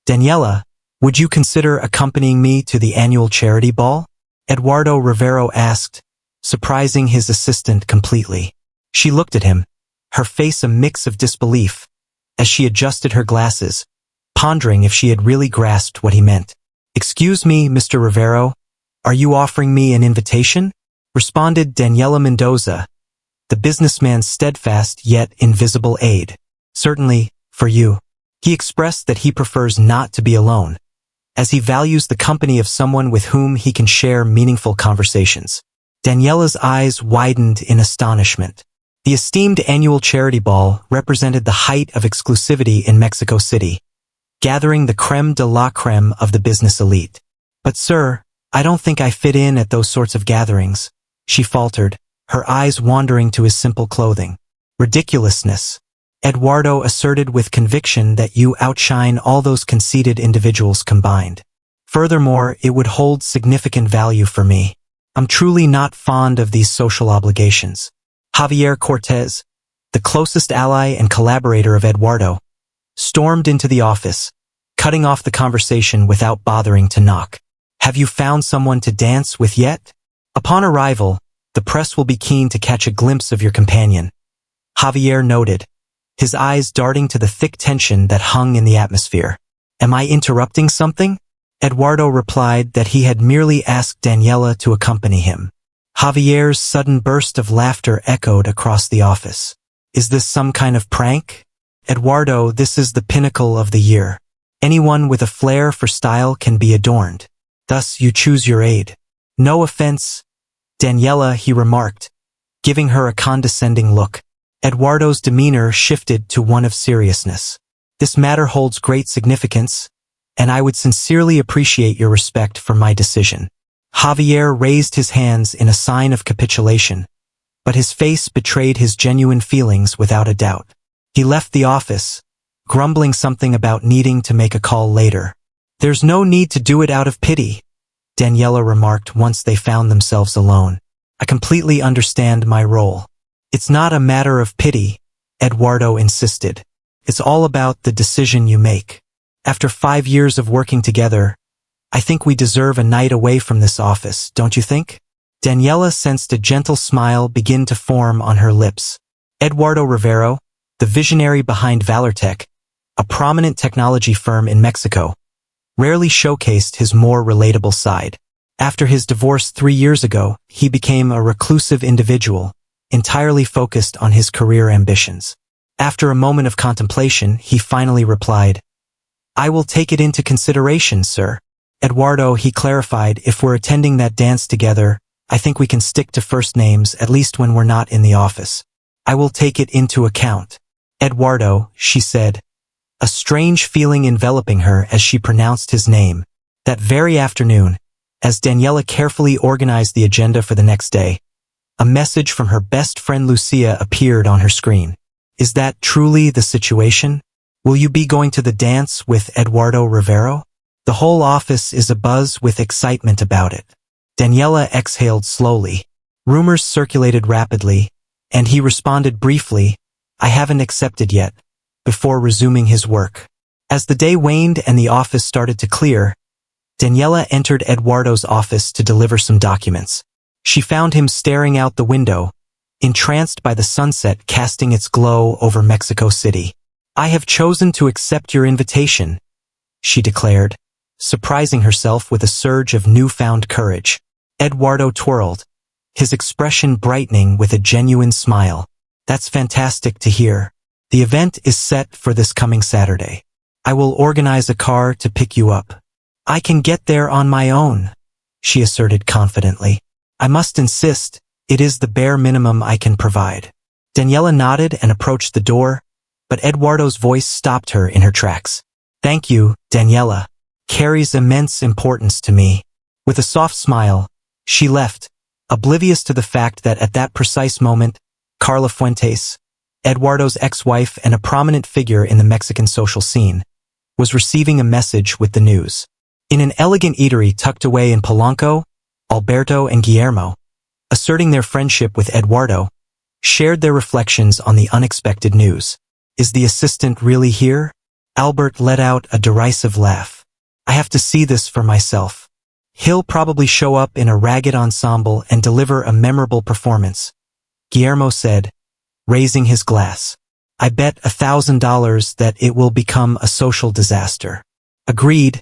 Daniela, would you consider accompanying me to the annual charity ball? Eduardo Rivero asked, surprising his assistant completely. She looked at him, her face a mix of disbelief, as she adjusted her glasses, pondering if she had really grasped what he meant. Excuse me, Mr. Rivero, are you offering me an invitation? Responded Daniela Mendoza, the businessman's steadfast yet invisible aide. Certainly, for you. He expressed that he prefers not to be alone, as he values the company of someone with whom he can share meaningful conversations. Daniela's eyes widened in astonishment. The esteemed annual charity ball represented the height of exclusivity in Mexico City, gathering the creme de la creme of the business elite. But sir, I don't think I fit in at those sorts of gatherings, she faltered, her eyes wandering to his simple clothing. Ridiculousness. Eduardo asserted with conviction that you outshine all those conceited individuals combined. Furthermore, it would hold significant value for me. I'm truly not fond of these social obligations. Javier Cortez, the closest ally and collaborator of Eduardo, stormed into the office, cutting off the conversation without bothering to knock. Have you found someone to dance with yet? Upon arrival, the press will be keen to catch a glimpse of your companion, Javier noted, his eyes darting to the thick tension that hung in the atmosphere. Am I interrupting something? Eduardo replied that he had merely asked Daniela to accompany him. Javier's sudden burst of laughter echoed across the office. Is this some kind of prank? Eduardo, this is the pinnacle of the year. Anyone with a flair for style can be adorned. Thus you choose your aide. No offense, Daniela, he remarked, giving her a condescending look. Eduardo's demeanor shifted to one of seriousness. This matter holds great significance, and I would sincerely appreciate your respect for my decision. Javier raised his hands in a sign of capitulation, but his face betrayed his genuine feelings without a doubt. He left the office, grumbling something about needing to make a call later. There's no need to do it out of pity, Daniela remarked once they found themselves alone. I completely understand my role. It's not a matter of pity, Eduardo insisted. It's all about the decision you make. After 5 years of working together, I think we deserve a night away from this office, don't you think? Daniela sensed a gentle smile begin to form on her lips. Eduardo Rivero, the visionary behind Valortech, a prominent technology firm in Mexico, rarely showcased his more relatable side. After his divorce 3 years ago, he became a reclusive individual, entirely focused on his career ambitions. After a moment of contemplation, he finally replied, I will take it into consideration, sir. Eduardo, he clarified, if we're attending that dance together, I think we can stick to first names, at least when we're not in the office. I will take it into account. Eduardo, she said, a strange feeling enveloping her as she pronounced his name. That very afternoon, as Daniela carefully organized the agenda for the next day, a message from her best friend Lucia appeared on her screen. Is that truly the situation? Will you be going to the dance with Eduardo Rivero? The whole office is abuzz with excitement about it. Daniela exhaled slowly. Rumors circulated rapidly, and he responded briefly, I haven't accepted yet, before resuming his work. As the day waned and the office started to clear, Daniela entered Eduardo's office to deliver some documents. She found him staring out the window, entranced by the sunset casting its glow over Mexico City. I have chosen to accept your invitation, she declared, surprising herself with a surge of newfound courage. Eduardo twirled, his expression brightening with a genuine smile. That's fantastic to hear. The event is set for this coming Saturday. I will organize a car to pick you up. I can get there on my own, she asserted confidently. I must insist, it is the bare minimum I can provide. Daniela nodded and approached the door, but Eduardo's voice stopped her in her tracks. Thank you, Daniela. Carries immense importance to me. With a soft smile, she left, oblivious to the fact that at that precise moment, Carla Fuentes, Eduardo's ex-wife and a prominent figure in the Mexican social scene, was receiving a message with the news. In an elegant eatery tucked away in Polanco, Alberto and Guillermo, asserting their friendship with Eduardo, shared their reflections on the unexpected news. Is the assistant really here? Albert let out a derisive laugh. I have to see this for myself. He'll probably show up in a ragged ensemble and deliver a memorable performance, Guillermo said, raising his glass. I bet $1,000 that it will become a social disaster. Agreed,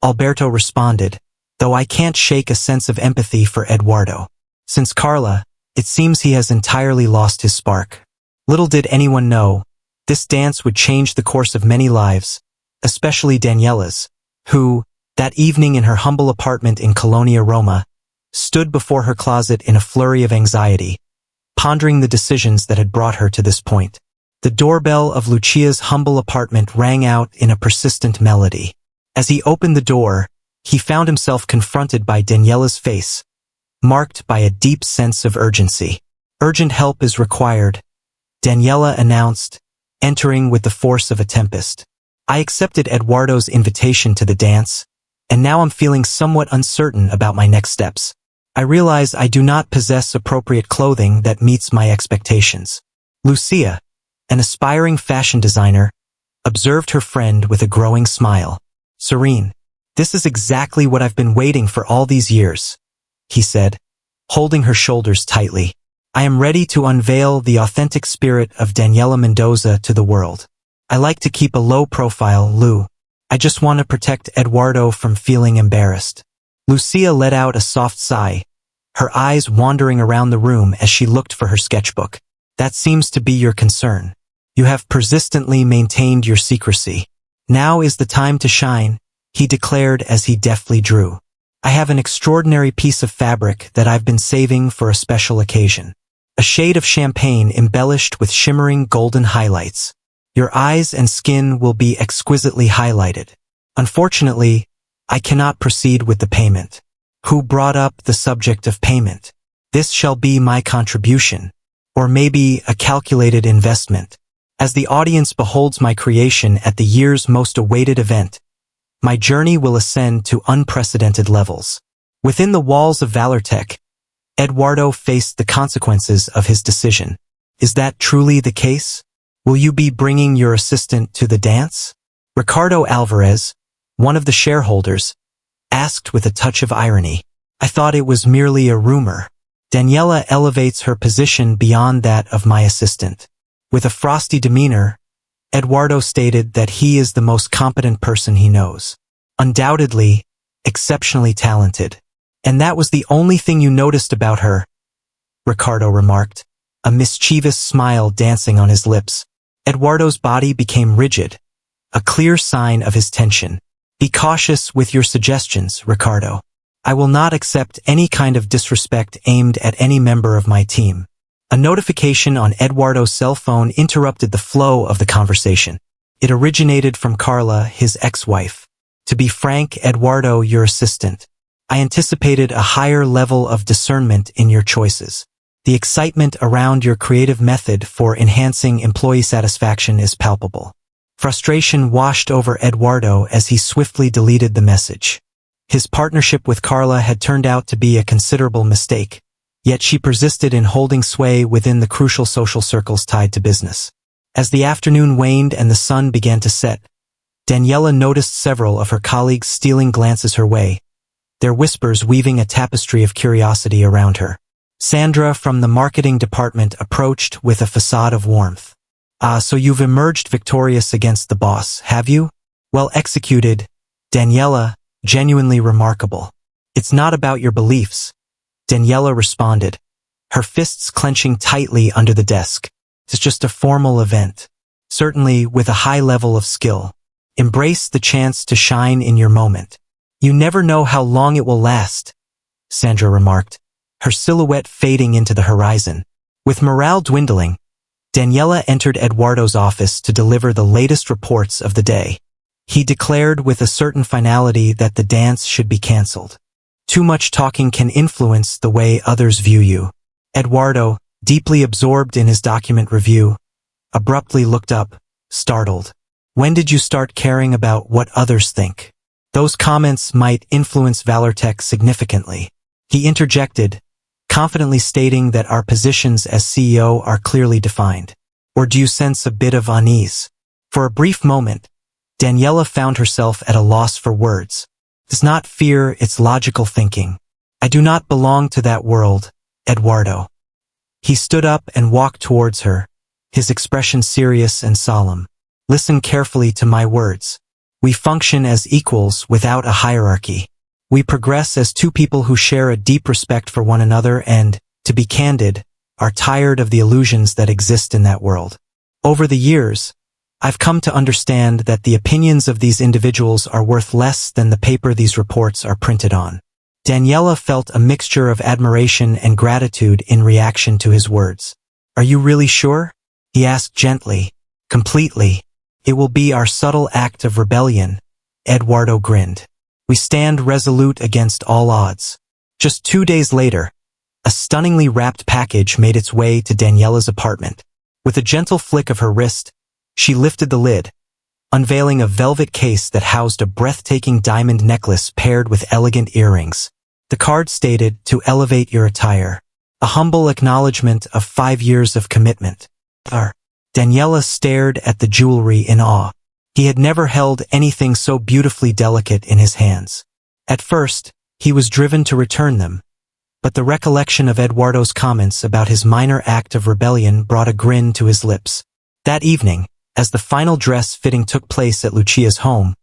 Alberto responded, though I can't shake a sense of empathy for Eduardo. Since Carla, it seems he has entirely lost his spark. Little did anyone know, this dance would change the course of many lives, especially Daniela's, who, that evening in her humble apartment in Colonia Roma, stood before her closet in a flurry of anxiety, pondering the decisions that had brought her to this point. The doorbell of Lucia's humble apartment rang out in a persistent melody. As he opened the door, he found himself confronted by Daniela's face, marked by a deep sense of urgency. Urgent help is required, Daniela announced, entering with the force of a tempest. I accepted Eduardo's invitation to the dance, and now I'm feeling somewhat uncertain about my next steps. I realize I do not possess appropriate clothing that meets my expectations. Lucia, an aspiring fashion designer, observed her friend with a growing smile. Serene, this is exactly what I've been waiting for all these years, he said, holding her shoulders tightly. I am ready to unveil the authentic spirit of Daniela Mendoza to the world. I like to keep a low profile, Lou. I just want to protect Eduardo from feeling embarrassed. Lucia let out a soft sigh, her eyes wandering around the room as she looked for her sketchbook. That seems to be your concern. You have persistently maintained your secrecy. Now is the time to shine, he declared as he deftly drew. I have an extraordinary piece of fabric that I've been saving for a special occasion. A shade of champagne embellished with shimmering golden highlights. Your eyes and skin will be exquisitely highlighted. Unfortunately, I cannot proceed with the payment. Who brought up the subject of payment? This shall be my contribution, or maybe a calculated investment. As the audience beholds my creation at the year's most awaited event, my journey will ascend to unprecedented levels. Within the walls of Valortech, Eduardo faced the consequences of his decision. Is that truly the case? Will you be bringing your assistant to the dance? Ricardo Alvarez, one of the shareholders, asked with a touch of irony. I thought it was merely a rumor. Daniela elevates her position beyond that of my assistant. With a frosty demeanor, Eduardo stated that he is the most competent person he knows. Undoubtedly, exceptionally talented. And that was the only thing you noticed about her, Ricardo remarked, a mischievous smile dancing on his lips. Eduardo's body became rigid, a clear sign of his tension. Be cautious with your suggestions, Ricardo. I will not accept any kind of disrespect aimed at any member of my team. A notification on Eduardo's cell phone interrupted the flow of the conversation. It originated from Carla, his ex-wife. To be frank, Eduardo, your assistant. I anticipated a higher level of discernment in your choices. The excitement around your creative method for enhancing employee satisfaction is palpable. Frustration washed over Eduardo as he swiftly deleted the message. His partnership with Carla had turned out to be a considerable mistake, yet she persisted in holding sway within the crucial social circles tied to business. As the afternoon waned and the sun began to set, Daniela noticed several of her colleagues stealing glances her way, their whispers weaving a tapestry of curiosity around her. Sandra from the marketing department approached with a facade of warmth. So you've emerged victorious against the boss, have you? Well executed, Daniela, genuinely remarkable. It's not about your beliefs, Daniela responded, her fists clenching tightly under the desk. It's just a formal event, certainly with a high level of skill. Embrace the chance to shine in your moment. You never know how long it will last, Sandra remarked, her silhouette fading into the horizon. With morale dwindling, Daniela entered Eduardo's office to deliver the latest reports of the day. He declared with a certain finality that the dance should be cancelled. Too much talking can influence the way others view you. Eduardo, deeply absorbed in his document review, abruptly looked up, startled. When did you start caring about what others think? Those comments might influence Valortech significantly. He interjected, confidently stating that our positions as CEO are clearly defined. Or do you sense a bit of unease? For a brief moment, Daniela found herself at a loss for words. It's not fear, it's logical thinking. I do not belong to that world, Eduardo. He stood up and walked towards her, his expression serious and solemn. Listen carefully to my words. We function as equals without a hierarchy. We progress as two people who share a deep respect for one another and, to be candid, are tired of the illusions that exist in that world. Over the years, I've come to understand that the opinions of these individuals are worth less than the paper these reports are printed on. Daniela felt a mixture of admiration and gratitude in reaction to his words. Are you really sure? He asked gently. Completely. It will be our subtle act of rebellion, Eduardo grinned. We stand resolute against all odds. Just 2 days later, a stunningly wrapped package made its way to Daniela's apartment. With a gentle flick of her wrist, she lifted the lid, unveiling a velvet case that housed a breathtaking diamond necklace paired with elegant earrings. The card stated, "To elevate your attire." A humble acknowledgement of 5 years of commitment. Daniela stared at the jewelry in awe. He had never held anything so beautifully delicate in his hands. At first, he was driven to return them, but the recollection of Eduardo's comments about his minor act of rebellion brought a grin to his lips. That evening, as the final dress fitting took place at Lucia's home,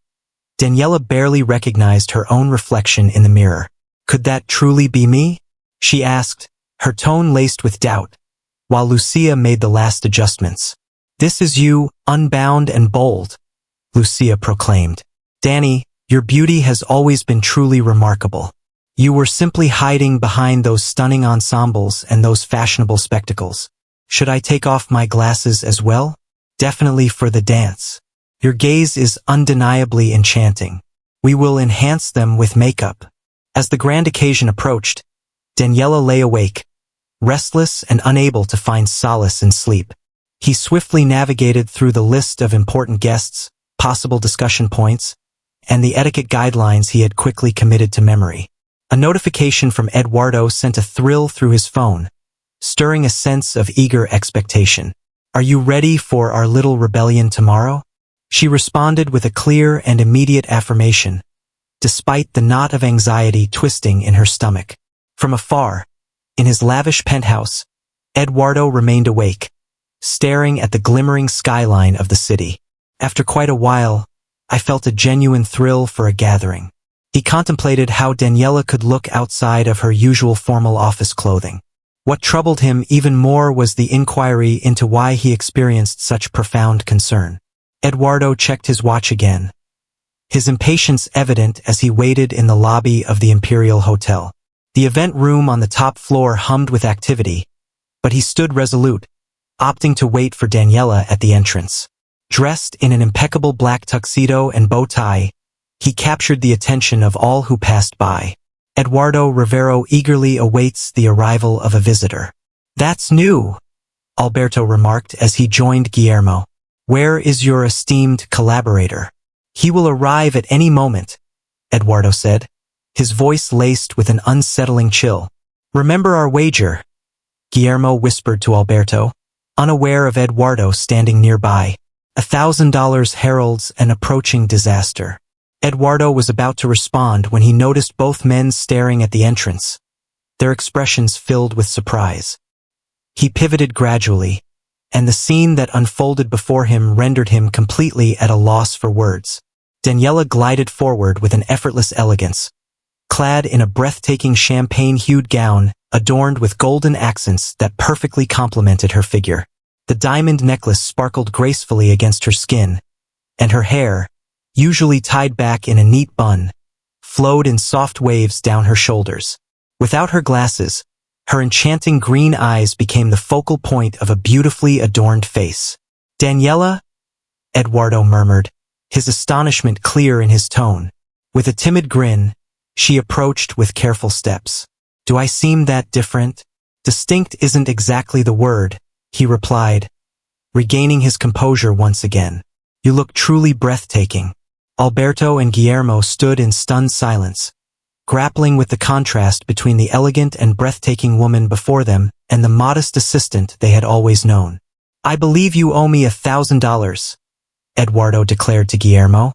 Daniela barely recognized her own reflection in the mirror. Could that truly be me? She asked, her tone laced with doubt, while Lucia made the last adjustments. This is you, unbound and bold, Lucia proclaimed. Danny, your beauty has always been truly remarkable. You were simply hiding behind those stunning ensembles and those fashionable spectacles. Should I take off my glasses as well? Definitely for the dance. Your gaze is undeniably enchanting. We will enhance them with makeup. As the grand occasion approached, Daniela lay awake, restless and unable to find solace in sleep. He swiftly navigated through the list of important guests, possible discussion points, and the etiquette guidelines he had quickly committed to memory. A notification from Eduardo sent a thrill through his phone, stirring a sense of eager expectation. Are you ready for our little rebellion tomorrow? She responded with a clear and immediate affirmation, despite the knot of anxiety twisting in her stomach. From afar, in his lavish penthouse, Eduardo remained awake, staring at the glimmering skyline of the city. After quite a while, I felt a genuine thrill for a gathering. He contemplated how Daniela could look outside of her usual formal office clothing. What troubled him even more was the inquiry into why he experienced such profound concern. Eduardo checked his watch again, his impatience evident as he waited in the lobby of the Imperial Hotel. The event room on the top floor hummed with activity, but he stood resolute, opting to wait for Daniela at the entrance. Dressed in an impeccable black tuxedo and bow tie, he captured the attention of all who passed by. Eduardo Rivero eagerly awaits the arrival of a visitor. That's new, Alberto remarked as he joined Guillermo. Where is your esteemed collaborator? He will arrive at any moment, Eduardo said, his voice laced with an unsettling chill. Remember our wager, Guillermo whispered to Alberto, unaware of Eduardo standing nearby. $1,000 heralds an approaching disaster. Eduardo was about to respond when he noticed both men staring at the entrance, their expressions filled with surprise. He pivoted gradually, and the scene that unfolded before him rendered him completely at a loss for words. Daniela glided forward with an effortless elegance, clad in a breathtaking champagne-hued gown adorned with golden accents that perfectly complemented her figure. The diamond necklace sparkled gracefully against her skin, and her hair, usually tied back in a neat bun, flowed in soft waves down her shoulders. Without her glasses, her enchanting green eyes became the focal point of a beautifully adorned face. Daniela? Eduardo murmured, his astonishment clear in his tone. With a timid grin, she approached with careful steps. Do I seem that different? Distinct isn't exactly the word, he replied, regaining his composure once again. You look truly breathtaking. Alberto and Guillermo stood in stunned silence, grappling with the contrast between the elegant and breathtaking woman before them and the modest assistant they had always known. I believe you owe me $1,000, Eduardo declared to Guillermo,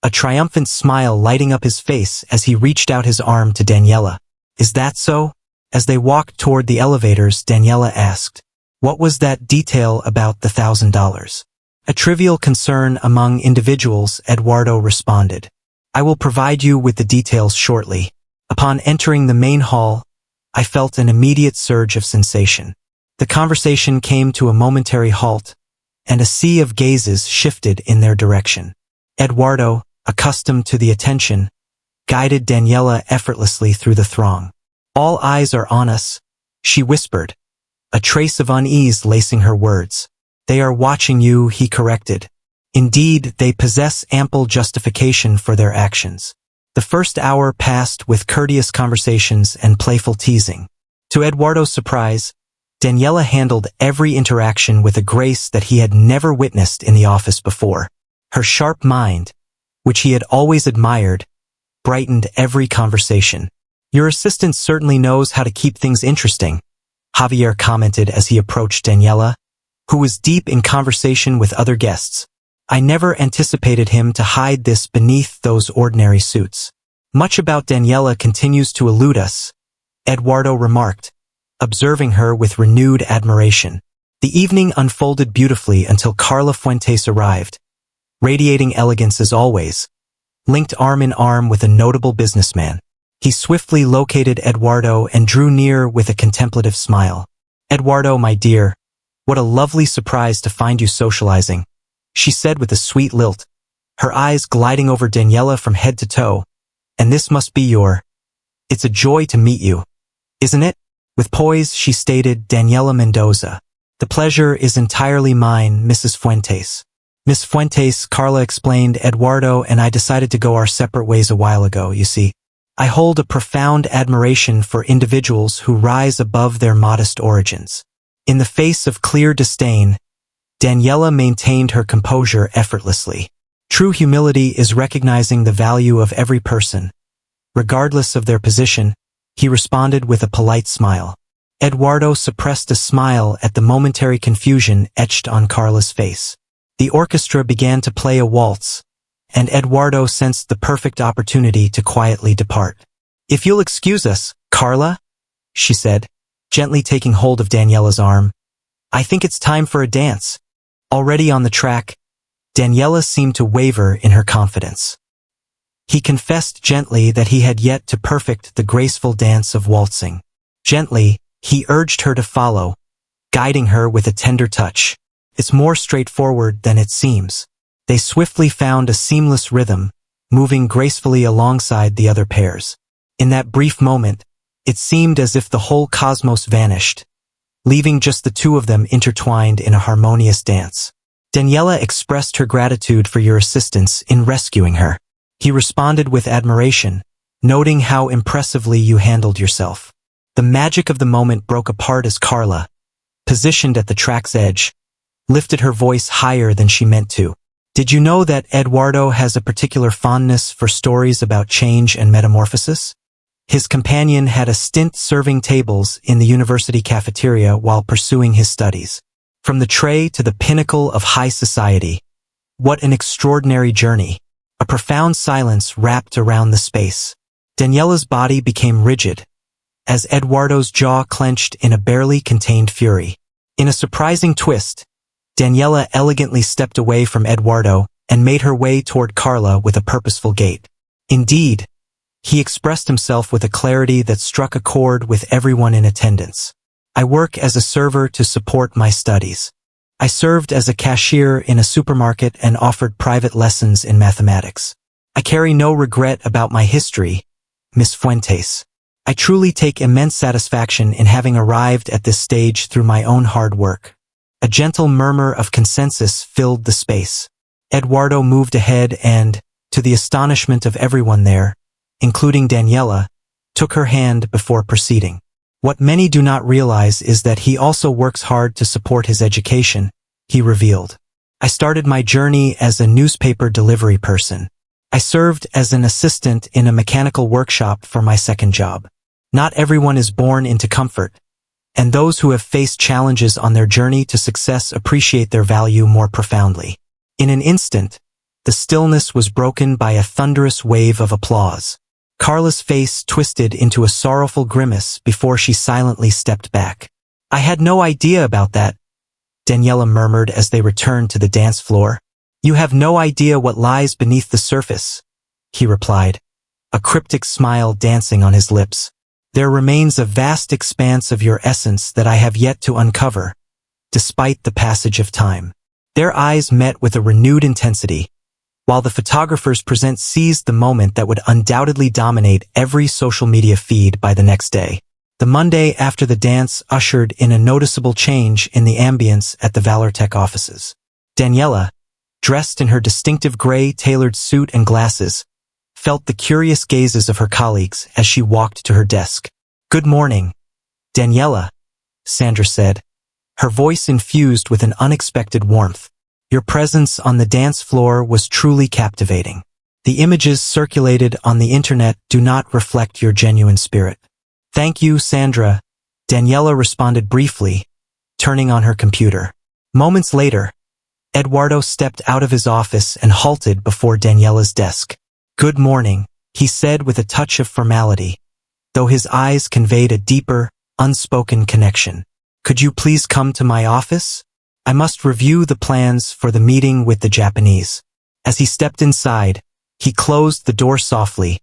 a triumphant smile lighting up his face as he reached out his arm to Daniela. Is that so? As they walked toward the elevators, Daniela asked, what was that detail about the $1,000? A trivial concern among individuals, Eduardo responded. I will provide you with the details shortly. Upon entering the main hall, I felt an immediate surge of sensation. The conversation came to a momentary halt, and a sea of gazes shifted in their direction. Eduardo, accustomed to the attention, guided Daniela effortlessly through the throng. All eyes are on us, she whispered, a trace of unease lacing her words. They are watching you, he corrected. Indeed, they possess ample justification for their actions. The first hour passed with courteous conversations and playful teasing. To Eduardo's surprise, Daniela handled every interaction with a grace that he had never witnessed in the office before. Her sharp mind, which he had always admired, brightened every conversation. Your assistant certainly knows how to keep things interesting, Javier commented as he approached Daniela, who was deep in conversation with other guests. I never anticipated him to hide this beneath those ordinary suits. Much about Daniela continues to elude us, Eduardo remarked, observing her with renewed admiration. The evening unfolded beautifully until Carla Fuentes arrived, radiating elegance as always, linked arm in arm with a notable businessman. He swiftly located Eduardo and drew near with a contemplative smile. Eduardo, my dear, what a lovely surprise to find you socializing, she said with a sweet lilt, her eyes gliding over Daniela from head to toe. And this must be It's a joy to meet you, isn't it? With poise, she stated, Daniela Mendoza. The pleasure is entirely mine, Mrs. Fuentes. Miss Fuentes, Carla explained, Eduardo and I decided to go our separate ways a while ago, you see. I hold a profound admiration for individuals who rise above their modest origins. In the face of clear disdain, Daniela maintained her composure effortlessly. True humility is recognizing the value of every person, regardless of their position, he responded with a polite smile. Eduardo suppressed a smile at the momentary confusion etched on Carla's face. The orchestra began to play a waltz, and Eduardo sensed the perfect opportunity to quietly depart. If you'll excuse us, Carla, she said, gently taking hold of Daniela's arm. I think it's time for a dance. Already on the track, Daniela seemed to waver in her confidence. He confessed gently that he had yet to perfect the graceful dance of waltzing. Gently, he urged her to follow, guiding her with a tender touch. It's more straightforward than it seems. They swiftly found a seamless rhythm, moving gracefully alongside the other pairs. In that brief moment, it seemed as if the whole cosmos vanished, leaving just the two of them intertwined in a harmonious dance. Daniela expressed her gratitude for your assistance in rescuing her. He responded with admiration, noting how impressively you handled yourself. The magic of the moment broke apart as Carla, positioned at the track's edge, lifted her voice higher than she meant to. Did you know that Eduardo has a particular fondness for stories about change and metamorphosis? His companion had a stint serving tables in the university cafeteria while pursuing his studies. From the tray to the pinnacle of high society. What an extraordinary journey. A profound silence wrapped around the space. Daniela's body became rigid, as Eduardo's jaw clenched in a barely contained fury. In a surprising twist, Daniela elegantly stepped away from Eduardo and made her way toward Carla with a purposeful gait. Indeed, he expressed himself with a clarity that struck a chord with everyone in attendance. I work as a server to support my studies. I served as a cashier in a supermarket and offered private lessons in mathematics. I carry no regret about my history, Miss Fuentes. I truly take immense satisfaction in having arrived at this stage through my own hard work. A gentle murmur of consensus filled the space. Eduardo moved ahead and, to the astonishment of everyone there, including Daniela, took her hand before proceeding. What many do not realize is that he also works hard to support his education, he revealed. I started my journey as a newspaper delivery person. I served as an assistant in a mechanical workshop for my second job. Not everyone is born into comfort, and those who have faced challenges on their journey to success appreciate their value more profoundly. In an instant, the stillness was broken by a thunderous wave of applause. Carla's face twisted into a sorrowful grimace before she silently stepped back. "I had no idea about that," Daniela murmured as they returned to the dance floor. "You have no idea what lies beneath the surface," he replied, a cryptic smile dancing on his lips. "There remains a vast expanse of your essence that I have yet to uncover, despite the passage of time." Their eyes met with a renewed intensity, while the photographer's present seized the moment that would undoubtedly dominate every social media feed by the next day. The Monday after the dance ushered in a noticeable change in the ambience at the Valortech offices. Daniela, dressed in her distinctive gray tailored suit and glasses, felt the curious gazes of her colleagues as she walked to her desk. "Good morning, Daniela," Sandra said, her voice infused with an unexpected warmth. "Your presence on the dance floor was truly captivating. The images circulated on the internet do not reflect your genuine spirit." "Thank you, Sandra," Daniela responded briefly, turning on her computer. Moments later, Eduardo stepped out of his office and halted before Daniela's desk. "Good morning," he said with a touch of formality, though his eyes conveyed a deeper, unspoken connection. "Could you please come to my office? I must review the plans for the meeting with the Japanese." As he stepped inside, he closed the door softly,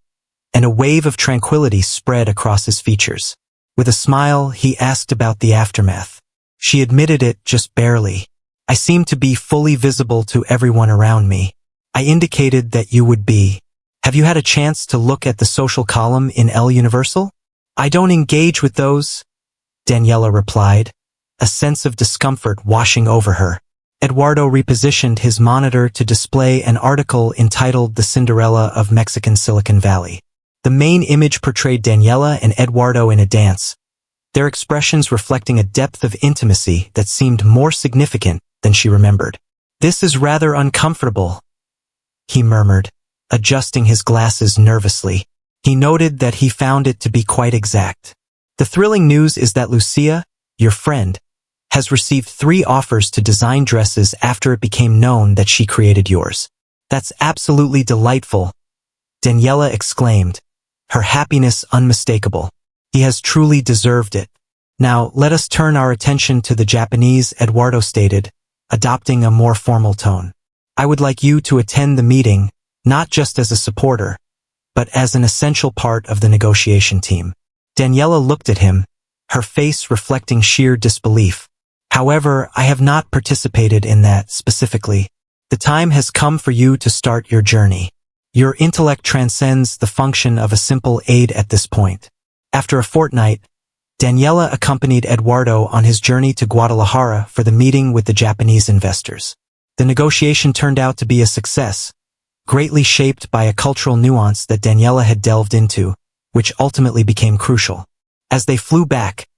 and a wave of tranquility spread across his features. With a smile, he asked about the aftermath. She admitted it just barely. "I seemed to be fully visible to everyone around me. I indicated that you would be. Have you had a chance to look at the social column in El Universal?" "I don't engage with those," Daniela replied, a sense of discomfort washing over her. Eduardo repositioned his monitor to display an article entitled "The Cinderella of Mexican Silicon Valley." The main image portrayed Daniela and Eduardo in a dance, their expressions reflecting a depth of intimacy that seemed more significant than she remembered. "This is rather uncomfortable," he murmured, adjusting his glasses nervously. He noted that he found it to be quite exact. "The thrilling news is that Lucia, your friend, has received 3 offers to design dresses after it became known that she created yours." "That's absolutely delightful," Daniela exclaimed, her happiness unmistakable. "He has truly deserved it." "Now, let us turn our attention to the Japanese," Eduardo stated, adopting a more formal tone. "I would like you to attend the meeting, not just as a supporter, but as an essential part of the negotiation team." Daniela looked at him, her face reflecting sheer disbelief. "However, I have not participated in that specifically. The time has come for you to start your journey. Your intellect transcends the function of a simple aid at this point." After a fortnight, Daniela accompanied Eduardo on his journey to Guadalajara for the meeting with the Japanese investors. The negotiation turned out to be a success, greatly shaped by a cultural nuance that Daniela had delved into, which ultimately became crucial. As they flew back,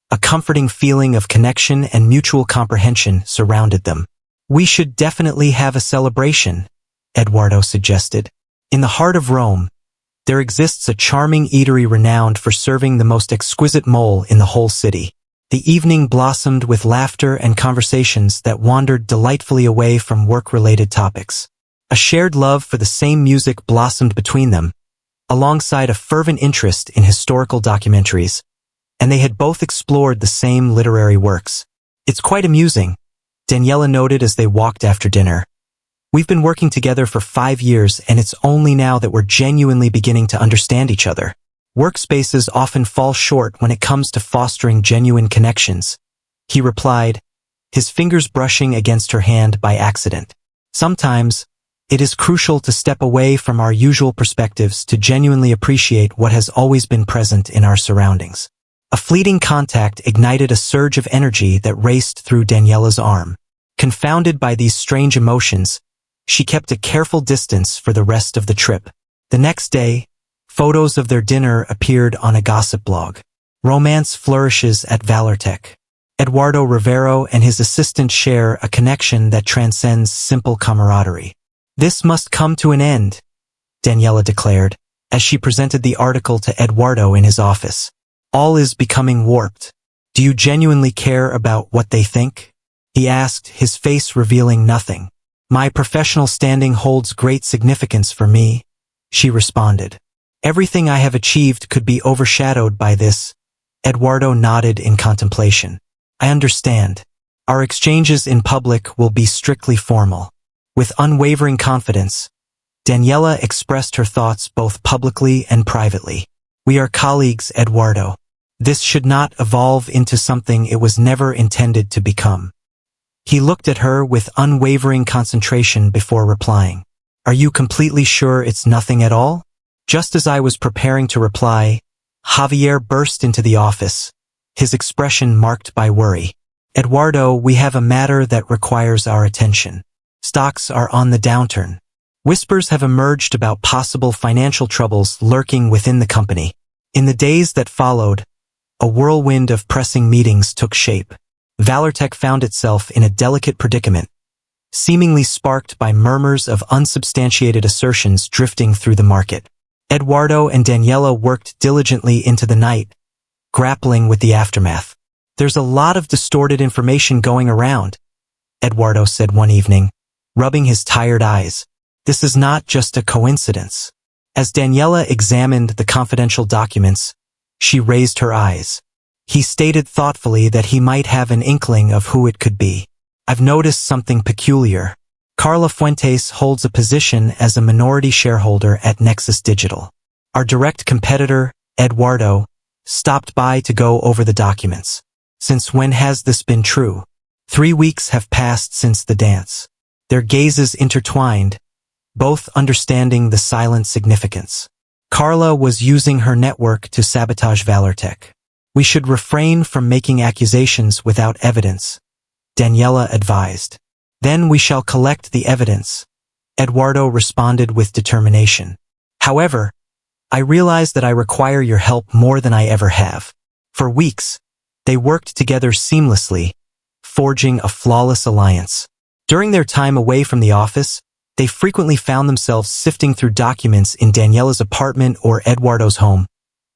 a comforting feeling of connection and mutual comprehension surrounded them. "We should definitely have a celebration," Eduardo suggested. In the heart of Rome, there exists a charming eatery renowned for serving the most exquisite mole in the whole city. The evening blossomed with laughter and conversations that wandered delightfully away from work-related topics. A shared love for the same music blossomed between them, alongside a fervent interest in historical documentaries, and they had both explored the same literary works. "It's quite amusing," Daniela noted as they walked after dinner. "We've been working together for 5 years, and it's only now that we're genuinely beginning to understand each other. Workspaces often fall short when it comes to fostering genuine connections," he replied, his fingers brushing against her hand by accident. "Sometimes, it is crucial to step away from our usual perspectives to genuinely appreciate what has always been present in our surroundings." A fleeting contact ignited a surge of energy that raced through Daniela's arm. Confounded by these strange emotions, she kept a careful distance for the rest of the trip. The next day, photos of their dinner appeared on a gossip blog. Romance flourishes at Valortech. Eduardo Rivero and his assistant share a connection that transcends simple camaraderie. "This must come to an end," Daniela declared, as she presented the article to Eduardo in his office. "All is becoming warped. Do you genuinely care about what they think?" he asked, his face revealing nothing. My professional standing holds great significance for me, she responded. Everything I have achieved could be overshadowed by this. Eduardo nodded in contemplation. I understand. Our exchanges in public will be strictly formal. With unwavering confidence, Daniela expressed her thoughts both publicly and privately. We are colleagues, Eduardo. This should not evolve into something it was never intended to become. He looked at her with unwavering concentration before replying. Are you completely sure it's nothing at all? Just as I was preparing to reply, Javier burst into the office, his expression marked by worry. Eduardo, we have a matter that requires our attention. Stocks are on the downturn. Whispers have emerged about possible financial troubles lurking within the company. In the days that followed, a whirlwind of pressing meetings took shape. Valortech found itself in a delicate predicament, seemingly sparked by murmurs of unsubstantiated assertions drifting through the market. Eduardo and Daniela worked diligently into the night, grappling with the aftermath. There's a lot of distorted information going around, Eduardo said one evening, rubbing his tired eyes. This is not just a coincidence. As Daniela examined the confidential documents, she raised her eyes. He stated thoughtfully that he might have an inkling of who it could be. I've noticed something peculiar. Carla Fuentes holds a position as a minority shareholder at Nexus Digital. Our direct competitor, Eduardo, stopped by to go over the documents. Since when has this been true? 3 weeks have passed since the dance. Their gazes intertwined, both understanding the silent significance. Carla was using her network to sabotage Valortech. We should refrain from making accusations without evidence, Daniela advised. Then we shall collect the evidence, Eduardo responded with determination. However, I realize that I require your help more than I ever have. For weeks, they worked together seamlessly, forging a flawless alliance. During their time away from the office, they frequently found themselves sifting through documents in Daniela's apartment or Eduardo's home,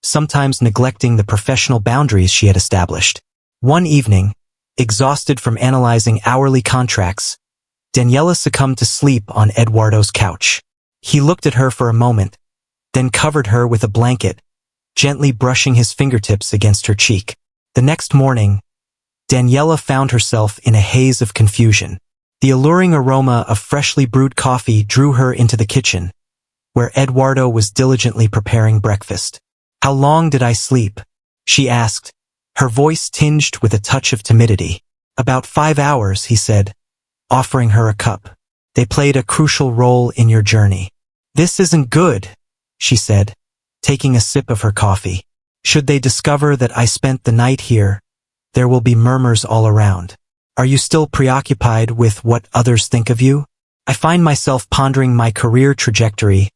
sometimes neglecting the professional boundaries she had established. One evening, exhausted from analyzing hourly contracts, Daniela succumbed to sleep on Eduardo's couch. He looked at her for a moment, then covered her with a blanket, gently brushing his fingertips against her cheek. The next morning, Daniela found herself in a haze of confusion. The alluring aroma of freshly brewed coffee drew her into the kitchen, where Eduardo was diligently preparing breakfast. How long did I sleep? She asked, her voice tinged with a touch of timidity. About 5 hours, he said, offering her a cup. They played a crucial role in your journey. This isn't good, she said, taking a sip of her coffee. Should they discover that I spent the night here, there will be murmurs all around. Are you still preoccupied with what others think of you? I find myself pondering my career trajectory,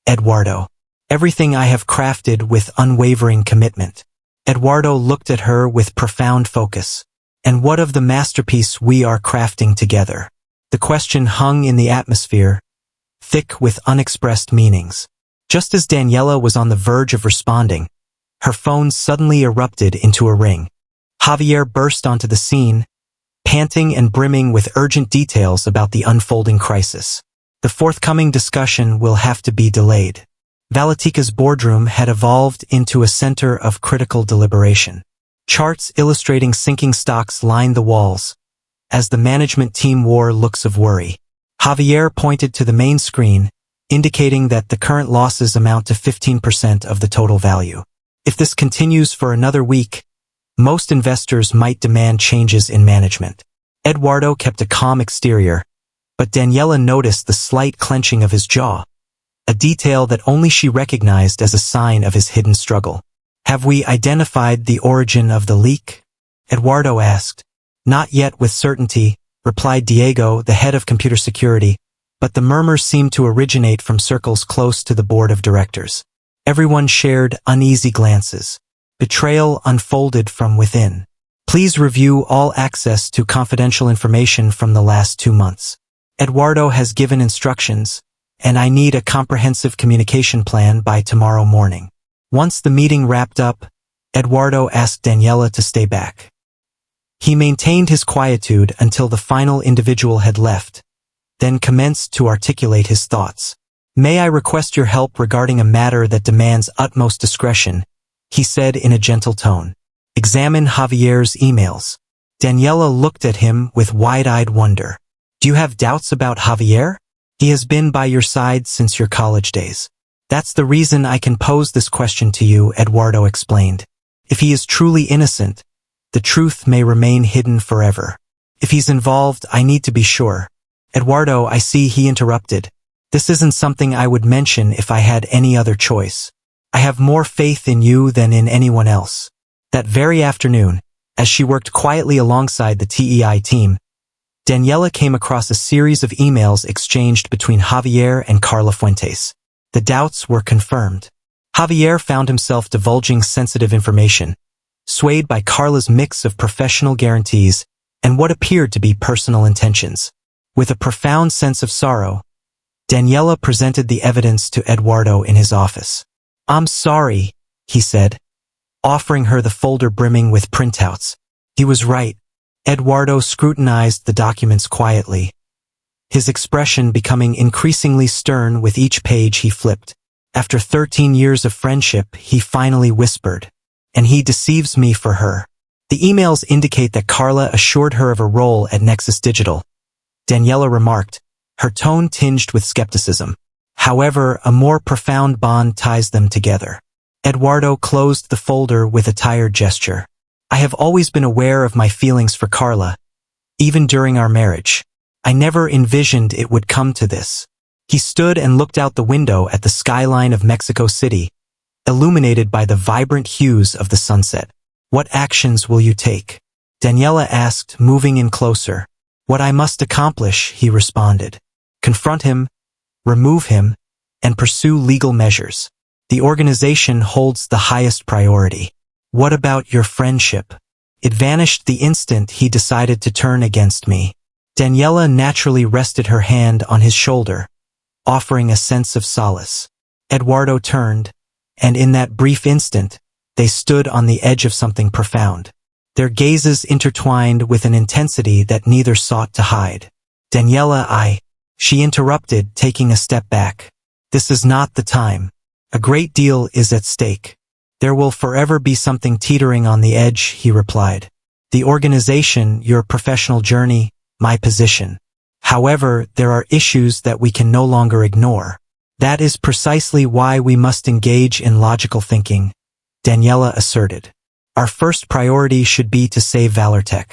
Eduardo. Everything I have crafted with unwavering commitment. Eduardo looked at her with profound focus. And what of the masterpiece we are crafting together? The question hung in the atmosphere, thick with unexpressed meanings. Just as Daniela was on the verge of responding, her phone suddenly erupted into a ring. Javier burst onto the scene, panting and brimming with urgent details about the unfolding crisis. The forthcoming discussion will have to be delayed. Valortech's boardroom had evolved into a center of critical deliberation. Charts illustrating sinking stocks lined the walls, as the management team wore looks of worry. Javier pointed to the main screen, indicating that the current losses amount to 15% of the total value. If this continues for another week, most investors might demand changes in management. Eduardo kept a calm exterior, but Daniela noticed the slight clenching of his jaw, a detail that only she recognized as a sign of his hidden struggle. Have we identified the origin of the leak? Eduardo asked. Not yet with certainty, replied Diego, the head of computer security, but the murmurs seemed to originate from circles close to the board of directors. Everyone shared uneasy glances. Betrayal unfolded from within. Please review all access to confidential information from the last 2 months. Eduardo has given instructions, and I need a comprehensive communication plan by tomorrow morning. Once the meeting wrapped up, Eduardo asked Daniela to stay back. He maintained his quietude until the final individual had left, then commenced to articulate his thoughts. "May I request your help regarding a matter that demands utmost discretion," he said in a gentle tone. "Examine Javier's emails." Daniela looked at him with wide-eyed wonder. "Do you have doubts about Javier? He has been by your side since your college days." "That's the reason I can pose this question to you," Eduardo explained. "If he is truly innocent, the truth may remain hidden forever. If he's involved, I need to be sure." "Eduardo, I see," he interrupted. "This isn't something I would mention if I had any other choice. I have more faith in you than in anyone else." That very afternoon, as she worked quietly alongside the TEI team, Daniela came across a series of emails exchanged between Javier and Carla Fuentes. The doubts were confirmed. Javier found himself divulging sensitive information, swayed by Carla's mix of professional guarantees and what appeared to be personal intentions. With a profound sense of sorrow, Daniela presented the evidence to Eduardo in his office. "I'm sorry," he said, offering her the folder brimming with printouts. He was right. Eduardo scrutinized the documents quietly, his expression becoming increasingly stern with each page he flipped. After 13 years of friendship, he finally whispered, "And he deceives me for her." The emails indicate that Carla assured her of a role at Nexus Digital, Daniela remarked, her tone tinged with skepticism. However, a more profound bond ties them together. Eduardo closed the folder with a tired gesture. "I have always been aware of my feelings for Carla, even during our marriage. I never envisioned it would come to this." He stood and looked out the window at the skyline of Mexico City, illuminated by the vibrant hues of the sunset. "What actions will you take?" Daniela asked, moving in closer. "What I must accomplish," he responded. "Confront him, remove him, and pursue legal measures. The organization holds the highest priority." "What about your friendship?" "It vanished the instant he decided to turn against me." Daniela naturally rested her hand on his shoulder, offering a sense of solace. Eduardo turned, and in that brief instant, they stood on the edge of something profound. Their gazes intertwined with an intensity that neither sought to hide. "Daniela, she interrupted, taking a step back. "This is not the time. A great deal is at stake." "There will forever be something teetering on the edge," he replied. "The organization, your professional journey, my position. However, there are issues that we can no longer ignore. That is precisely why we must engage in logical thinking," Daniela asserted. "Our first priority should be to save Valortech.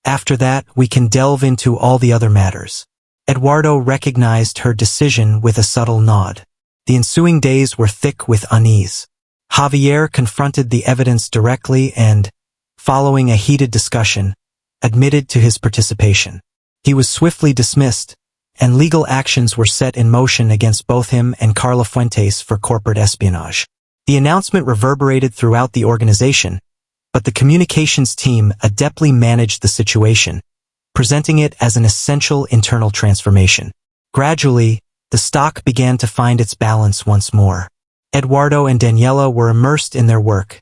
After that, we can delve into all the other matters." Eduardo recognized her decision with a subtle nod. The ensuing days were thick with unease. Javier confronted the evidence directly and, following a heated discussion, admitted to his participation. He was swiftly dismissed, and legal actions were set in motion against both him and Carla Fuentes for corporate espionage. The announcement reverberated throughout the organization, but the communications team adeptly managed the situation, presenting it as an essential internal transformation. Gradually, the stock began to find its balance once more. Eduardo and Daniela were immersed in their work,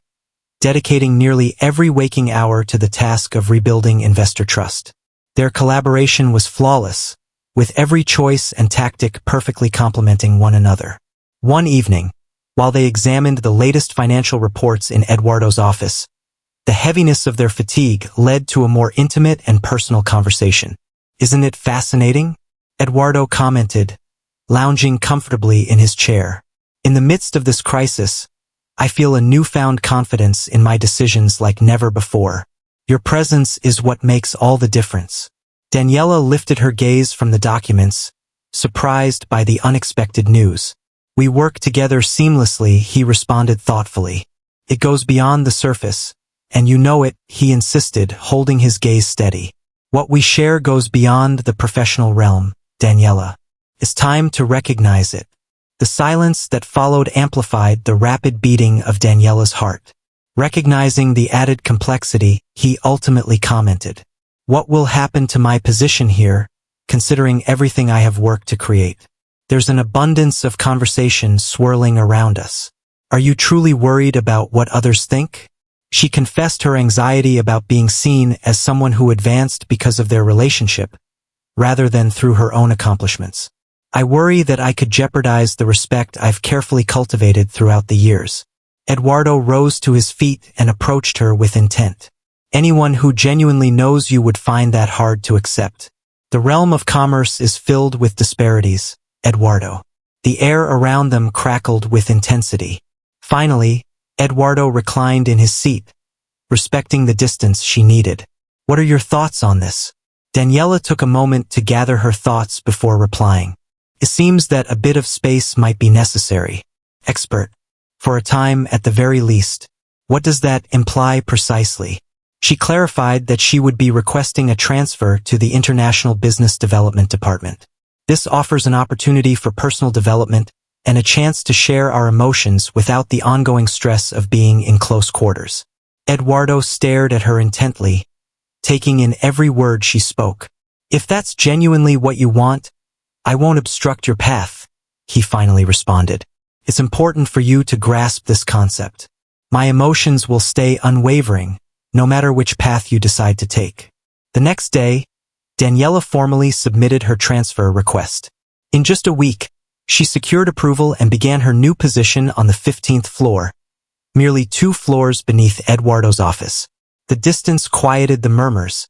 dedicating nearly every waking hour to the task of rebuilding investor trust. Their collaboration was flawless, with every choice and tactic perfectly complementing one another. One evening, while they examined the latest financial reports in Eduardo's office, the heaviness of their fatigue led to a more intimate and personal conversation. "Isn't it fascinating?" Eduardo commented, lounging comfortably in his chair. "In the midst of this crisis, I feel a newfound confidence in my decisions like never before. Your presence is what makes all the difference." Daniela lifted her gaze from the documents, surprised by the unexpected news. "We work together seamlessly," he responded thoughtfully. "It goes beyond the surface, and you know it," he insisted, holding his gaze steady. "What we share goes beyond the professional realm, Daniela. It's time to recognize it." The silence that followed amplified the rapid beating of Daniela's heart. Recognizing the added complexity, he ultimately commented, "What will happen to my position here, considering everything I have worked to create? There's an abundance of conversation swirling around us. Are you truly worried about what others think?" She confessed her anxiety about being seen as someone who advanced because of their relationship, rather than through her own accomplishments. I worry that I could jeopardize the respect I've carefully cultivated throughout the years. Eduardo rose to his feet and approached her with intent. Anyone who genuinely knows you would find that hard to accept. The realm of commerce is filled with disparities, Eduardo. The air around them crackled with intensity. Finally, Eduardo reclined in his seat, respecting the distance she needed. What are your thoughts on this? Daniela took a moment to gather her thoughts before replying. It seems that a bit of space might be necessary. Expert. For a time at the very least. What does that imply precisely? She clarified that she would be requesting a transfer to the International Business Development Department. This offers an opportunity for personal development and a chance to share our emotions without the ongoing stress of being in close quarters. Eduardo stared at her intently, taking in every word she spoke. If that's genuinely what you want, I won't obstruct your path, he finally responded. It's important for you to grasp this concept. My emotions will stay unwavering, no matter which path you decide to take. The next day, Daniela formally submitted her transfer request. In just a week, she secured approval and began her new position on the 15th floor, merely 2 floors beneath Eduardo's office. The distance quieted the murmurs,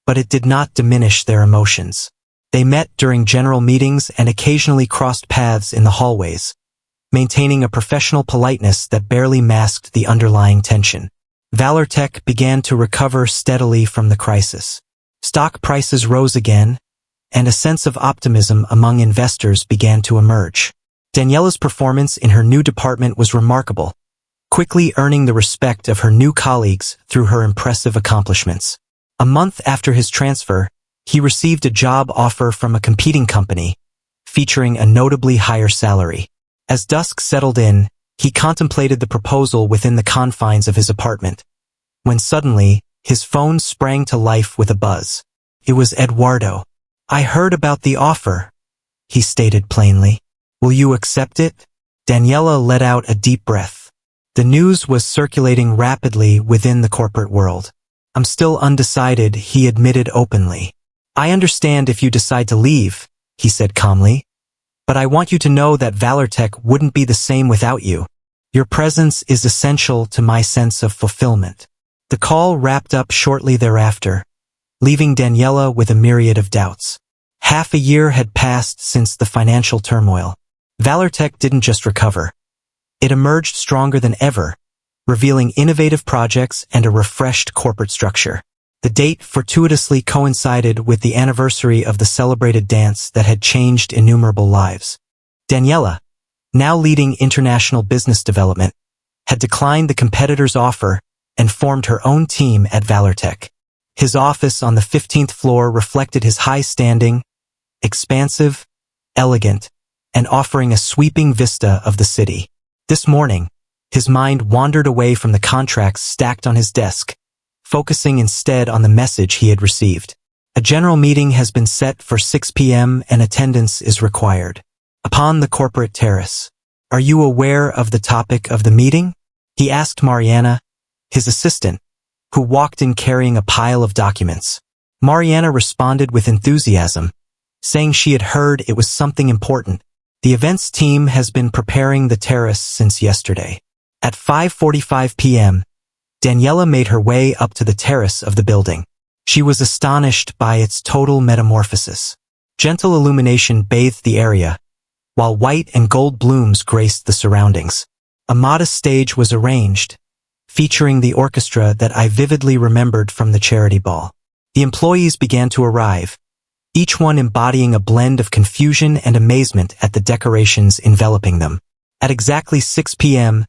but it did not diminish their emotions. They met during general meetings and occasionally crossed paths in the hallways, maintaining a professional politeness that barely masked the underlying tension. Valortech began to recover steadily from the crisis. Stock prices rose again, and a sense of optimism among investors began to emerge. Daniela's performance in her new department was remarkable, quickly earning the respect of her new colleagues through her impressive accomplishments. A month after his transfer, he received a job offer from a competing company, featuring a notably higher salary. As dusk settled in, he contemplated the proposal within the confines of his apartment, when suddenly, his phone sprang to life with a buzz. It was Eduardo. I heard about the offer, he stated plainly. Will you accept it? Daniela let out a deep breath. The news was circulating rapidly within the corporate world. I'm still undecided, he admitted openly. I understand if you decide to leave, he said calmly. But I want you to know that Valortech wouldn't be the same without you. Your presence is essential to my sense of fulfillment. The call wrapped up shortly thereafter, leaving Daniela with a myriad of doubts. Half a year had passed since the financial turmoil. Valortech didn't just recover. It emerged stronger than ever, revealing innovative projects and a refreshed corporate structure. The date fortuitously coincided with the anniversary of the celebrated dance that had changed innumerable lives. Daniela, now leading international business development, had declined the competitor's offer and formed her own team at Valortech. His office on the 15th floor reflected his high standing, expansive, elegant, and offering a sweeping vista of the city. This morning, his mind wandered away from the contracts stacked on his desk, focusing instead on the message he had received. A general meeting has been set for 6 p.m. and attendance is required. Upon the corporate terrace. Are you aware of the topic of the meeting? He asked Mariana, his assistant, who walked in carrying a pile of documents. Mariana responded with enthusiasm, saying she had heard it was something important. The events team has been preparing the terrace since yesterday. At 5:45 p.m., Daniela made her way up to the terrace of the building. She was astonished by its total metamorphosis. Gentle illumination bathed the area, while white and gold blooms graced the surroundings. A modest stage was arranged, featuring the orchestra that I vividly remembered from the charity ball. The employees began to arrive, each one embodying a blend of confusion and amazement at the decorations enveloping them. At exactly 6 p.m.,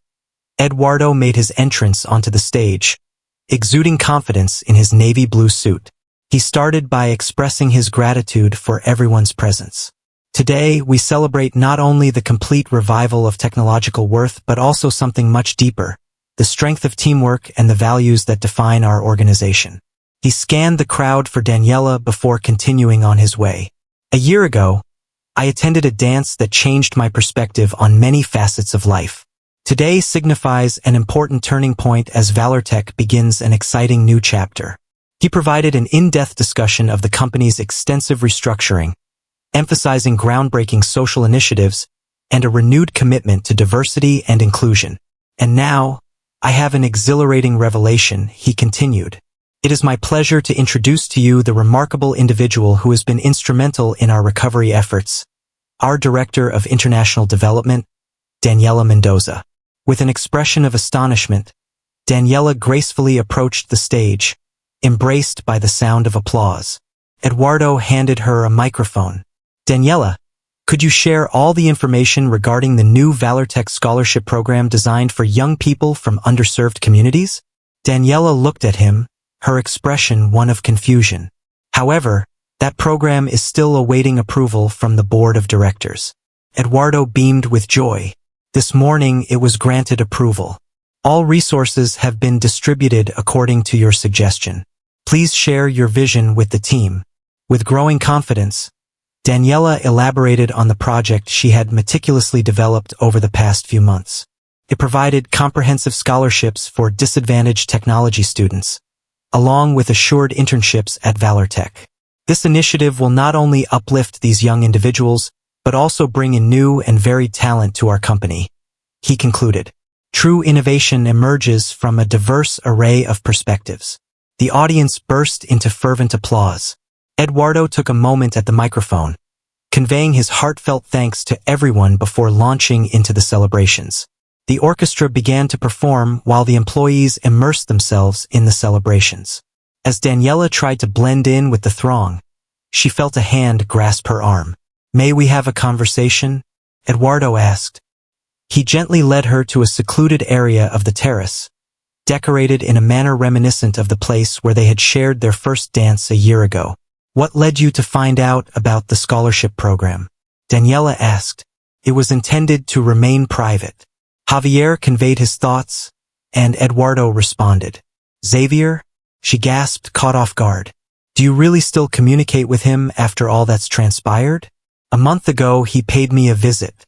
Eduardo made his entrance onto the stage, exuding confidence in his navy blue suit. He started by expressing his gratitude for everyone's presence. Today, we celebrate not only the complete revival of technological worth but also something much deeper, the strength of teamwork and the values that define our organization. He scanned the crowd for Daniela before continuing on his way. A year ago, I attended a dance that changed my perspective on many facets of life. Today signifies an important turning point as Valortech begins an exciting new chapter. He provided an in-depth discussion of the company's extensive restructuring, emphasizing groundbreaking social initiatives and a renewed commitment to diversity and inclusion. And now, I have an exhilarating revelation, he continued. It is my pleasure to introduce to you the remarkable individual who has been instrumental in our recovery efforts, our Director of International Development, Daniela Mendoza. With an expression of astonishment, Daniela gracefully approached the stage, embraced by the sound of applause. Eduardo handed her a microphone. Daniela, could you share all the information regarding the new ValorTech scholarship program designed for young people from underserved communities? Daniela looked at him, her expression one of confusion. However, that program is still awaiting approval from the board of directors. Eduardo beamed with joy. This morning it was granted approval. All resources have been distributed according to your suggestion. Please share your vision with the team. With growing confidence, Daniela elaborated on the project she had meticulously developed over the past few months. It provided comprehensive scholarships for disadvantaged technology students, along with assured internships at ValorTech. This initiative will not only uplift these young individuals, but also bring in new and varied talent to our company. He concluded. True innovation emerges from a diverse array of perspectives. The audience burst into fervent applause. Eduardo took a moment at the microphone, conveying his heartfelt thanks to everyone before launching into the celebrations. The orchestra began to perform while the employees immersed themselves in the celebrations. As Daniela tried to blend in with the throng, she felt a hand grasp her arm. May we have a conversation? Eduardo asked. He gently led her to a secluded area of the terrace, decorated in a manner reminiscent of the place where they had shared their first dance a year ago. What led you to find out about the scholarship program? Daniela asked. It was intended to remain private. Javier conveyed his thoughts, and Eduardo responded. Xavier? She gasped, caught off guard. Do you really still communicate with him after all that's transpired? A month ago, he paid me a visit.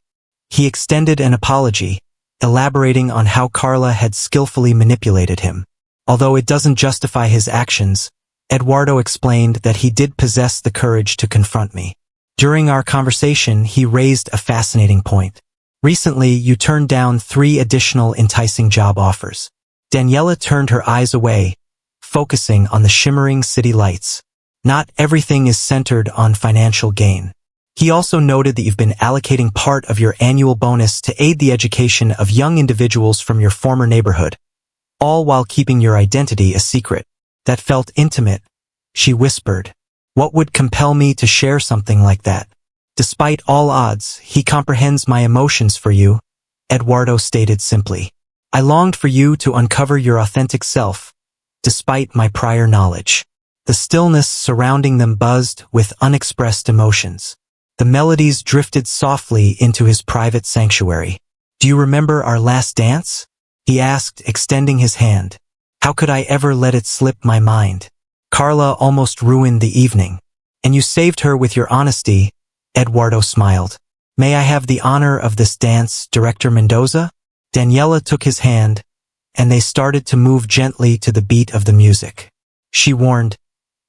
He extended an apology, elaborating on how Carla had skillfully manipulated him. Although it doesn't justify his actions, Eduardo explained that he did possess the courage to confront me. During our conversation, he raised a fascinating point. Recently, you turned down 3 additional enticing job offers. Daniela turned her eyes away, focusing on the shimmering city lights. Not everything is centered on financial gain. He also noted that you've been allocating part of your annual bonus to aid the education of young individuals from your former neighborhood, all while keeping your identity a secret. That felt intimate, she whispered. What would compel me to share something like that? Despite all odds, he comprehends my emotions for you, Eduardo stated simply. I longed for you to uncover your authentic self, despite my prior knowledge. The stillness surrounding them buzzed with unexpressed emotions. The melodies drifted softly into his private sanctuary. Do you remember our last dance? He asked, extending his hand. How could I ever let it slip my mind? Carla almost ruined the evening. And you saved her with your honesty, Eduardo smiled. May I have the honor of this dance, Director Mendoza? Daniela took his hand, and they started to move gently to the beat of the music. She warned,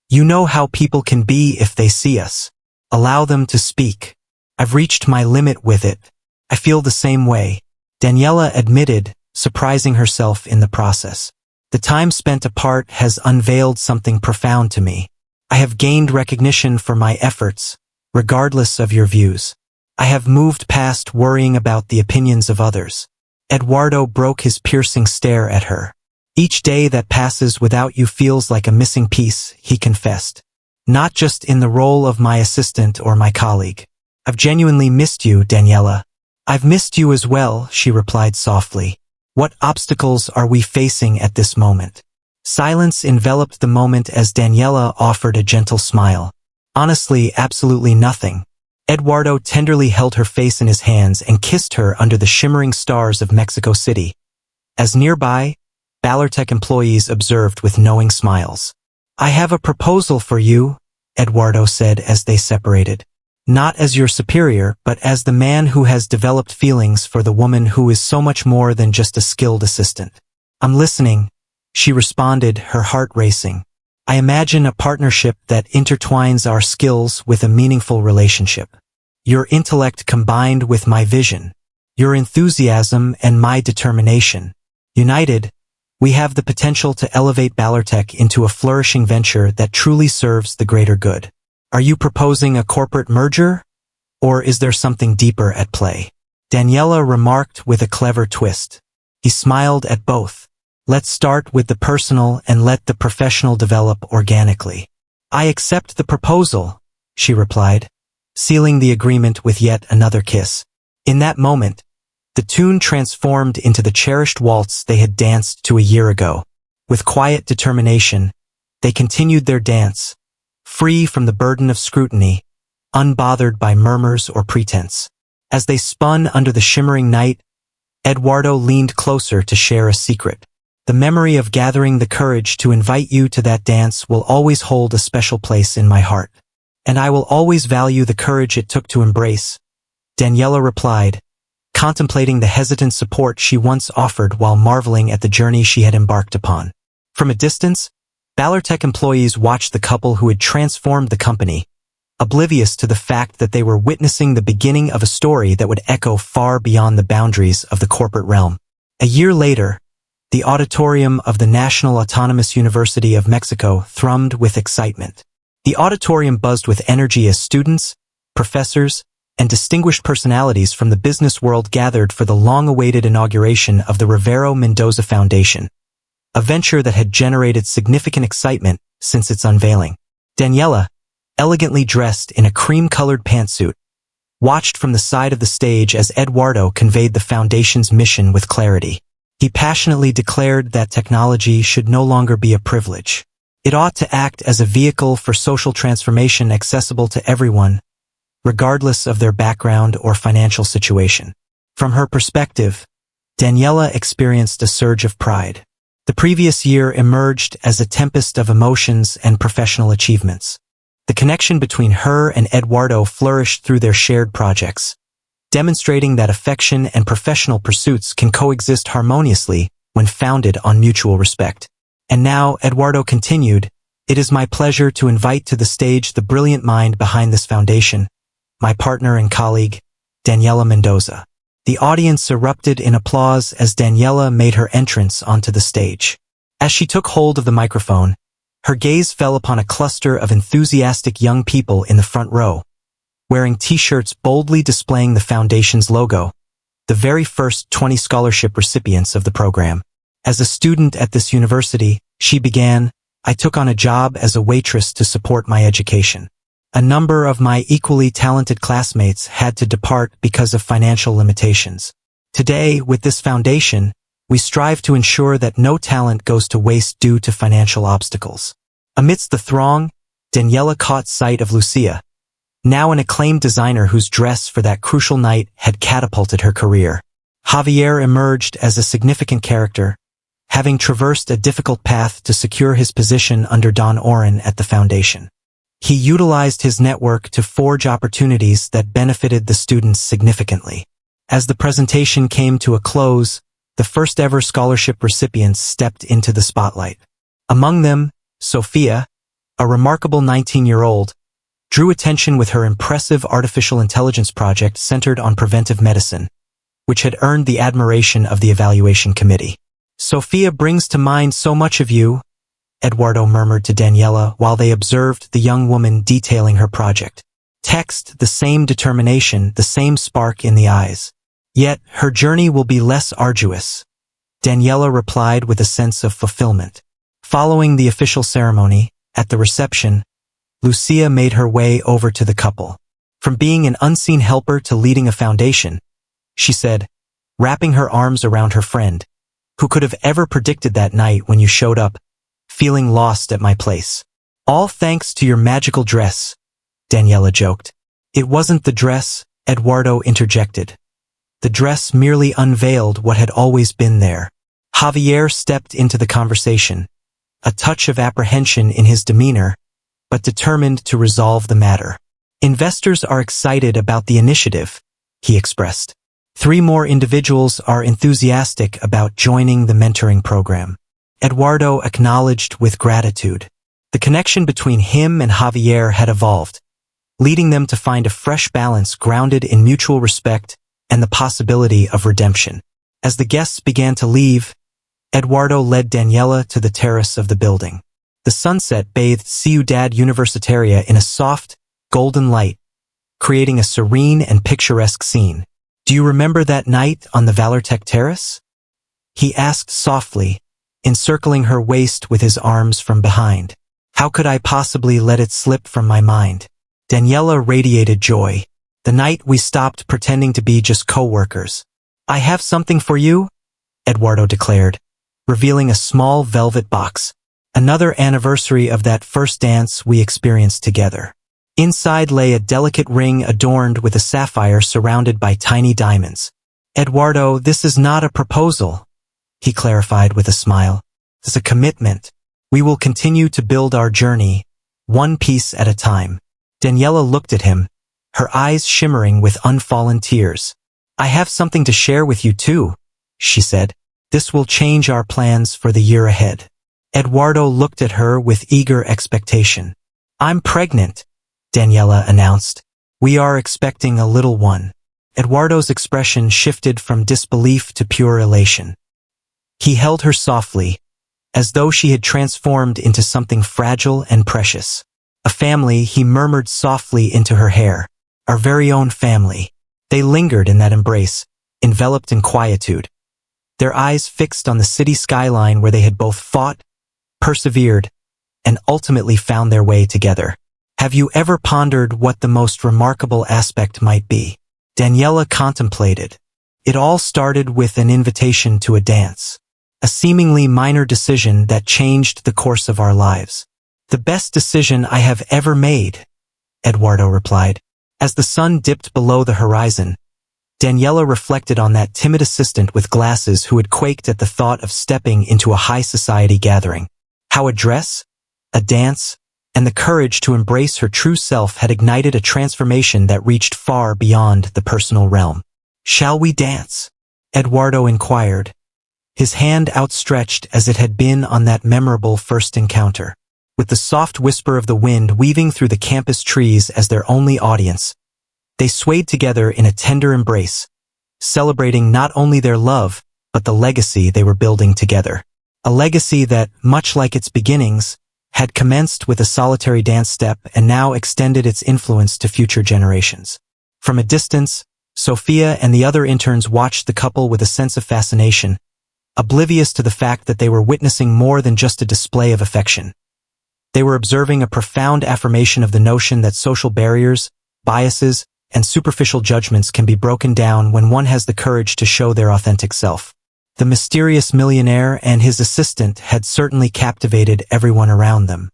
You know how people can be if they see us. Allow them to speak. I've reached my limit with it. I feel the same way. Daniela admitted, surprising herself in the process. The time spent apart has unveiled something profound to me. I have gained recognition for my efforts, regardless of your views. I have moved past worrying about the opinions of others. Eduardo broke his piercing stare at her. Each day that passes without you feels like a missing piece, he confessed. Not just in the role of my assistant or my colleague. I've genuinely missed you, Daniela. I've missed you as well, she replied softly. What obstacles are we facing at this moment? Silence enveloped the moment as Daniela offered a gentle smile. Honestly, absolutely nothing. Eduardo tenderly held her face in his hands and kissed her under the shimmering stars of Mexico City. As nearby, ValorTech employees observed with knowing smiles. I have a proposal for you, Eduardo said as they separated. Not as your superior, but as the man who has developed feelings for the woman who is so much more than just a skilled assistant. I'm listening, she responded, her heart racing. I imagine a partnership that intertwines our skills with a meaningful relationship. Your intellect combined with my vision. Your enthusiasm and my determination. United, we have the potential to elevate Ballertech into a flourishing venture that truly serves the greater good. Are you proposing a corporate merger? Or is there something deeper at play? Daniela remarked with a clever twist. He smiled at both. Let's start with the personal and let the professional develop organically. I accept the proposal, she replied, sealing the agreement with yet another kiss. In that moment, the tune transformed into the cherished waltz they had danced to a year ago. With quiet determination, they continued their dance, free from the burden of scrutiny, unbothered by murmurs or pretense. As they spun under the shimmering night, Eduardo leaned closer to share a secret. The memory of gathering the courage to invite you to that dance will always hold a special place in my heart. And I will always value the courage it took to embrace, Daniela replied, contemplating the hesitant support she once offered while marveling at the journey she had embarked upon. From a distance, Ballertech employees watched the couple who had transformed the company, oblivious to the fact that they were witnessing the beginning of a story that would echo far beyond the boundaries of the corporate realm. A year later, the auditorium of the National Autonomous University of Mexico thrummed with excitement. The auditorium buzzed with energy as students, professors, and distinguished personalities from the business world gathered for the long-awaited inauguration of the Rivero Mendoza Foundation, a venture that had generated significant excitement since its unveiling. Daniela, elegantly dressed in a cream-colored pantsuit, watched from the side of the stage as Eduardo conveyed the foundation's mission with clarity. He passionately declared that technology should no longer be a privilege. It ought to act as a vehicle for social transformation accessible to everyone, regardless of their background or financial situation. From her perspective, Daniela experienced a surge of pride. The previous year emerged as a tempest of emotions and professional achievements. The connection between her and Eduardo flourished through their shared projects, demonstrating that affection and professional pursuits can coexist harmoniously when founded on mutual respect. And now, Eduardo continued, it is my pleasure to invite to the stage the brilliant mind behind this foundation, my partner and colleague, Daniela Mendoza. The audience erupted in applause as Daniela made her entrance onto the stage. As she took hold of the microphone, her gaze fell upon a cluster of enthusiastic young people in the front row, wearing t-shirts boldly displaying the foundation's logo, the very first 20 scholarship recipients of the program. As a student at this university, she began, I took on a job as a waitress to support my education. A number of my equally talented classmates had to depart because of financial limitations. Today, with this foundation, we strive to ensure that no talent goes to waste due to financial obstacles. Amidst the throng, Daniela caught sight of Lucia, now an acclaimed designer whose dress for that crucial night had catapulted her career. Javier emerged as a significant character, having traversed a difficult path to secure his position under Don Oren at the foundation. He utilized his network to forge opportunities that benefited the students significantly. As the presentation came to a close, the first-ever scholarship recipients stepped into the spotlight. Among them, Sophia, a remarkable 19-year-old, drew attention with her impressive artificial intelligence project centered on preventive medicine, which had earned the admiration of the evaluation committee. Sophia brings to mind so much of you, Eduardo murmured to Daniela while they observed the young woman detailing her project. Text, the same determination, the same spark in the eyes. Yet, her journey will be less arduous, Daniela replied with a sense of fulfillment. Following the official ceremony, at the reception, Lucia made her way over to the couple. From being an unseen helper to leading a foundation, she said, wrapping her arms around her friend, who could have ever predicted that night when you showed up, feeling lost at my place. All thanks to your magical dress, Daniela joked. It wasn't the dress, Eduardo interjected. The dress merely unveiled what had always been there. Javier stepped into the conversation, a touch of apprehension in his demeanor, but determined to resolve the matter. Investors are excited about the initiative, he expressed. 3 more individuals are enthusiastic about joining the mentoring program. Eduardo acknowledged with gratitude. The connection between him and Javier had evolved, leading them to find a fresh balance grounded in mutual respect and the possibility of redemption. As the guests began to leave, Eduardo led Daniela to the terrace of the building. The sunset bathed Ciudad Universitaria in a soft, golden light, creating a serene and picturesque scene. "Do you remember that night on the Valortec terrace?" he asked softly, encircling her waist with his arms from behind. "How could I possibly let it slip from my mind?" Daniela radiated joy. "The night we stopped pretending to be just co-workers." "I have something for you," Eduardo declared, revealing a small velvet box. "Another anniversary of that first dance we experienced together." Inside lay a delicate ring adorned with a sapphire surrounded by tiny diamonds. "Eduardo, this is not a proposal," he clarified with a smile. "It's a commitment. We will continue to build our journey, one piece at a time." Daniela looked at him, her eyes shimmering with unfallen tears. "I have something to share with you too," she said. "This will change our plans for the year ahead." Eduardo looked at her with eager expectation. "I'm pregnant," Daniela announced. "We are expecting a little one." Eduardo's expression shifted from disbelief to pure elation. He held her softly, as though she had transformed into something fragile and precious. "A family," he murmured softly into her hair. "Our very own family." They lingered in that embrace, enveloped in quietude, their eyes fixed on the city skyline where they had both fought, persevered, and ultimately found their way together. "Have you ever pondered what the most remarkable aspect might be?" Daniela contemplated. It all started with an invitation to a dance, a seemingly minor decision that changed the course of our lives. "The best decision I have ever made," Eduardo replied. As the sun dipped below the horizon, Daniela reflected on that timid assistant with glasses who had quaked at the thought of stepping into a high society gathering. How a dress, a dance, and the courage to embrace her true self had ignited a transformation that reached far beyond the personal realm. "Shall we dance?" Eduardo inquired, his hand outstretched as it had been on that memorable first encounter. With the soft whisper of the wind weaving through the campus trees as their only audience, they swayed together in a tender embrace, celebrating not only their love, but the legacy they were building together. A legacy that, much like its beginnings, had commenced with a solitary dance step and now extended its influence to future generations. From a distance, Sophia and the other interns watched the couple with a sense of fascination, oblivious to the fact that they were witnessing more than just a display of affection. They were observing a profound affirmation of the notion that social barriers, biases, and superficial judgments can be broken down when one has the courage to show their authentic self. The mysterious millionaire and his assistant had certainly captivated everyone around them.